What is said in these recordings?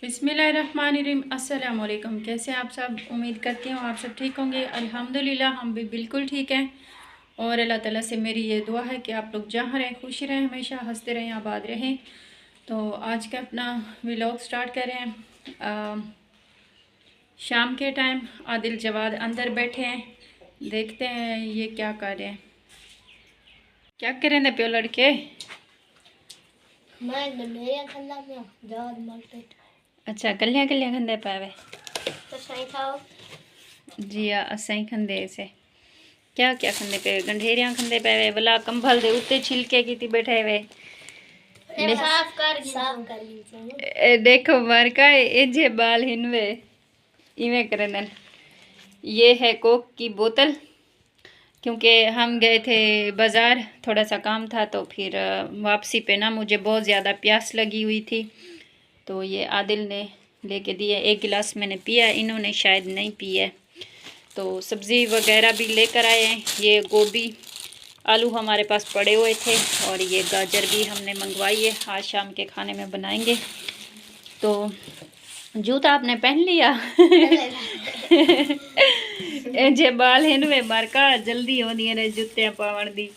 बिस्मिल्लाहिर्रहमानिर्रहीम। अस्सलाम वालेकुम। कैसे हैं आप सब? उम्मीद करती हूँ आप सब ठीक होंगे। अल्हम्दुलिल्लाह हम भी बिल्कुल ठीक हैं। और अल्लाह ताला से मेरी ये दुआ है कि आप लोग जहाँ रहें खुश रहें, हमेशा हंसते रहें, आबाद रहें। तो आज का अपना व्लॉग स्टार्ट कर रहे हैं। शाम के टाइम आदिल जवाद अंदर बैठे हैं, देखते हैं ये क्या कर रहे हैं। क्या करें दे प्यो लड़के? अच्छा, कलियां कलियां खंदे पावे जी। असाई खंदे से क्या क्या खंदे पे? गंढेरियां खंदे पे वला कंबल दे उत्ते छिलके की बैठे हुए। साफ कर देखो मरका ए जे बाल हिनवे इवे करन। ये है कोक की बोतल, क्योंकि हम गए थे बाज़ार, थोड़ा सा काम था, तो फिर वापसी पे ना मुझे बहुत ज़्यादा प्यास लगी हुई थी, तो ये आदिल ने लेके दिया। एक गिलास मैंने पिया, इन्होंने शायद नहीं पिया। तो सब्ज़ी वगैरह भी लेकर आए हैं। ये गोभी आलू हमारे पास पड़े हुए थे, और ये गाजर भी हमने मंगवाई है, आज शाम के खाने में बनाएंगे। तो जूता आपने पहन लिया? जे बाल हैं वे मारका जल्दी होनी है जूते पावन दी।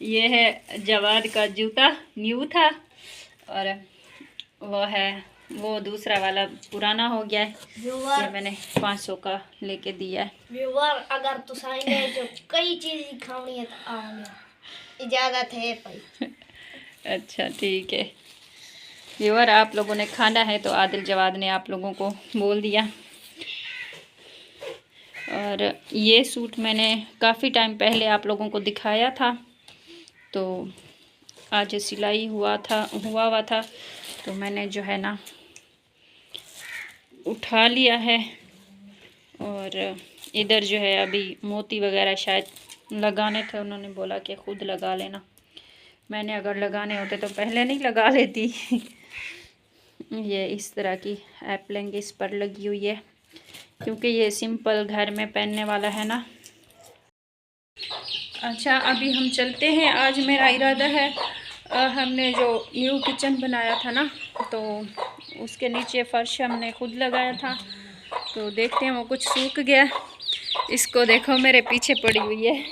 ये है जवाद का जूता, न्यू था, और वो है वो दूसरा वाला पुराना हो गया है। ये मैंने 500 का लेके दिया है। व्यूवर अगर तुसाइने जो कई चीज खानी है तो आओ, इजाजत है भाई। अच्छा ठीक है व्यूअर, आप लोगों ने खाना है तो आदिल जवाद ने आप लोगों को बोल दिया। और ये सूट मैंने काफ़ी टाइम पहले आप लोगों को दिखाया था, तो आज सिलाई हुआ था, तो मैंने जो है ना उठा लिया है। और इधर जो है अभी मोती वगैरह शायद लगाने थे, उन्होंने बोला कि ख़ुद लगा लेना। मैंने अगर लगाने होते तो पहले नहीं लगा लेती। ये इस तरह की एप्लिंग इस पर लगी हुई है, क्योंकि ये सिंपल घर में पहनने वाला है ना। अच्छा अभी हम चलते हैं। आज मेरा इरादा है, हमने जो न्यू किचन बनाया था ना, तो उसके नीचे फर्श हमने खुद लगाया था, तो देखते हैं वो कुछ सूख गया। इसको देखो मेरे पीछे पड़ी हुई है,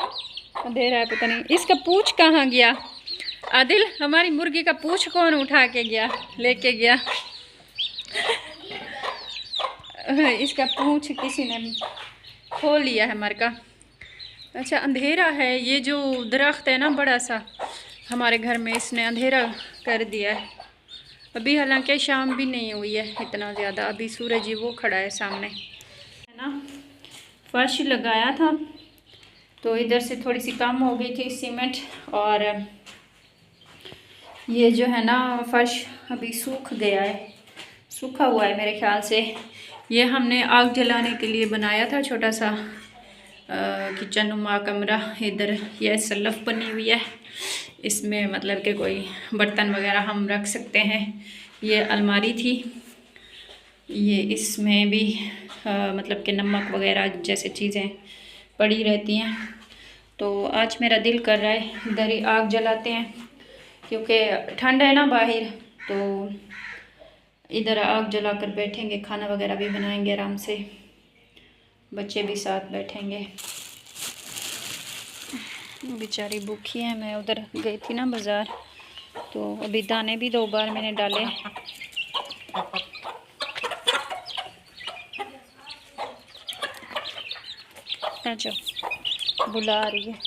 अंधेरा है, पता नहीं इसका पूँछ कहाँ गया। आदिल, हमारी मुर्गी का पूँछ कौन उठा के गया, लेके गया? इसका पूँछ किसी ने खोल लिया है मर का। अच्छा अंधेरा है, ये जो दरख्त है ना बड़ा सा हमारे घर में, इसने अंधेरा कर दिया है। अभी हालांकि शाम भी नहीं हुई है इतना ज़्यादा, अभी सूरज ही वो खड़ा है सामने, है ना। फर्श लगाया था तो इधर से थोड़ी सी कम हो गई थी सीमेंट, और ये जो है ना फर्श अभी सूख गया है, सूखा हुआ है मेरे ख्याल से। ये हमने आग जलाने के लिए बनाया था छोटा सा किचन नुमा कमरा। इधर यह सल्लफ बनी हुई है, इसमें मतलब कि कोई बर्तन वगैरह हम रख सकते हैं। ये अलमारी थी, ये इसमें भी मतलब कि नमक वगैरह जैसे चीज़ें पड़ी रहती हैं। तो आज मेरा दिल कर रहा है इधर ही आग जलाते हैं, क्योंकि ठंड है ना बाहर, तो इधर आग जला कर बैठेंगे, खाना वगैरह भी बनाएंगे आराम से, बच्चे भी साथ बैठेंगे। बेचारी भूखी है। मैं उधर गई थी ना बाज़ार, तो अभी दाने भी 2 बार मैंने डाले। अच्छा बुला रही है।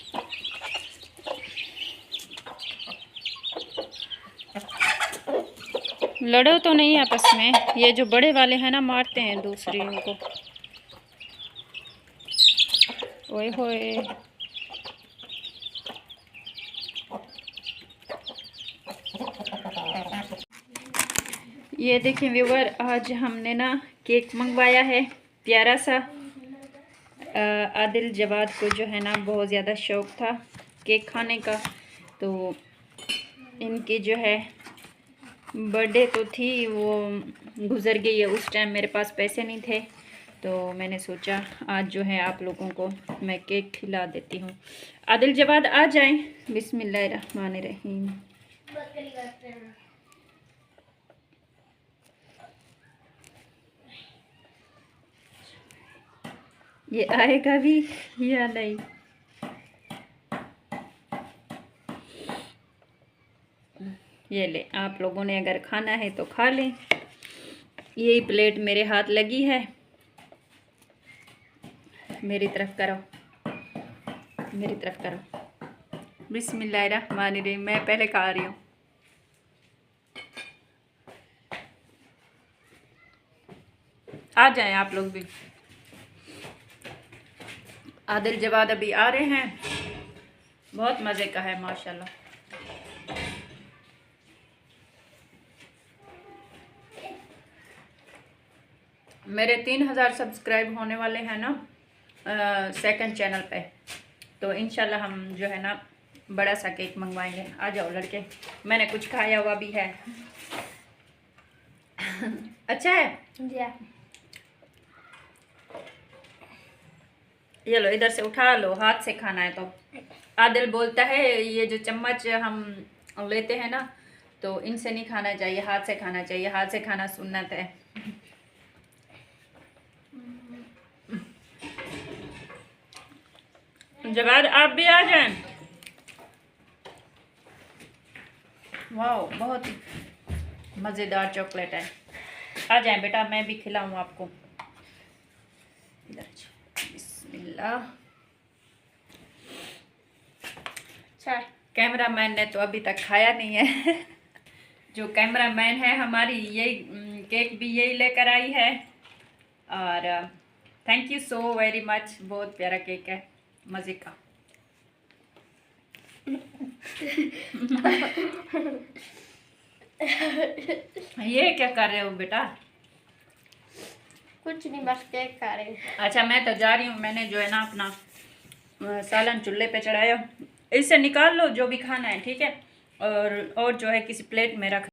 लड़ो तो नहीं आपस में, ये जो बड़े वाले हैं ना मारते हैं दूसरे को। ओए होए, ये देखिए व्यूवर, आज हमने ना केक मंगवाया है प्यारा सा। आदिल जवाद को जो है ना बहुत ज़्यादा शौक़ था केक खाने का, तो इनकी जो है बर्थडे तो थी, वो गुज़र गई है। उस टाइम मेरे पास पैसे नहीं थे, तो मैंने सोचा आज जो है आप लोगों को मैं केक खिला देती हूँ। आदिल जवाद आ जाएं। बिस्मिल्लाहिर्रहमानिर्रहीम। ये आएगा भी या नहीं। ये ले, आप लोगों ने अगर खाना है तो खा लें। यही प्लेट मेरे हाथ लगी है, मेरी तरफ करो, मेरी तरफ करो। बिस्मिल्लाहिर्रहमानिर्रहीम। मैं पहले खा रही हूँ। आ जाएं आप लोग भी। आदिल जवाद अभी आ रहे हैं। बहुत मज़े का है माशाल्लाह। मेरे 3000 सब्सक्राइब होने वाले हैं ना सेकंड चैनल पे, तो इंशाल्लाह हम जो है ना बड़ा सा केक मंगवाएंगे। आ जाओ लड़के, मैंने कुछ खाया हुआ भी है। अच्छा है। ये लो, इधर से उठा लो, हाथ से खाना है तो। आदिल बोलता है ये जो चम्मच हम लेते हैं ना, तो इनसे नहीं खाना चाहिए, हाथ से खाना चाहिए, हाथ से खाना सुन्नत है। जवाद आप भी आ जाएं। वाह, बहुत मज़ेदार चॉकलेट है। आ जाएं बेटा, मैं भी खिलाऊं आपको। इधर बिस्मिल्लाह। अच्छा, कैमरामैन ने तो अभी तक खाया नहीं है। जो कैमरामैन है हमारी, यही केक भी यही लेकर आई है। और thank you so very much. बहुत प्यारा केक है, मज़े का। ये क्या कर रहे हो बेटा? कुछ नहीं, बस केक खा रहे हैं। अच्छा, मैं तो जा रही हूँ। मैंने जो है ना अपना सालन चूल्हे पे चढ़ाया। इससे निकाल लो जो भी खाना है, ठीक है। और जो है किसी प्लेट में रख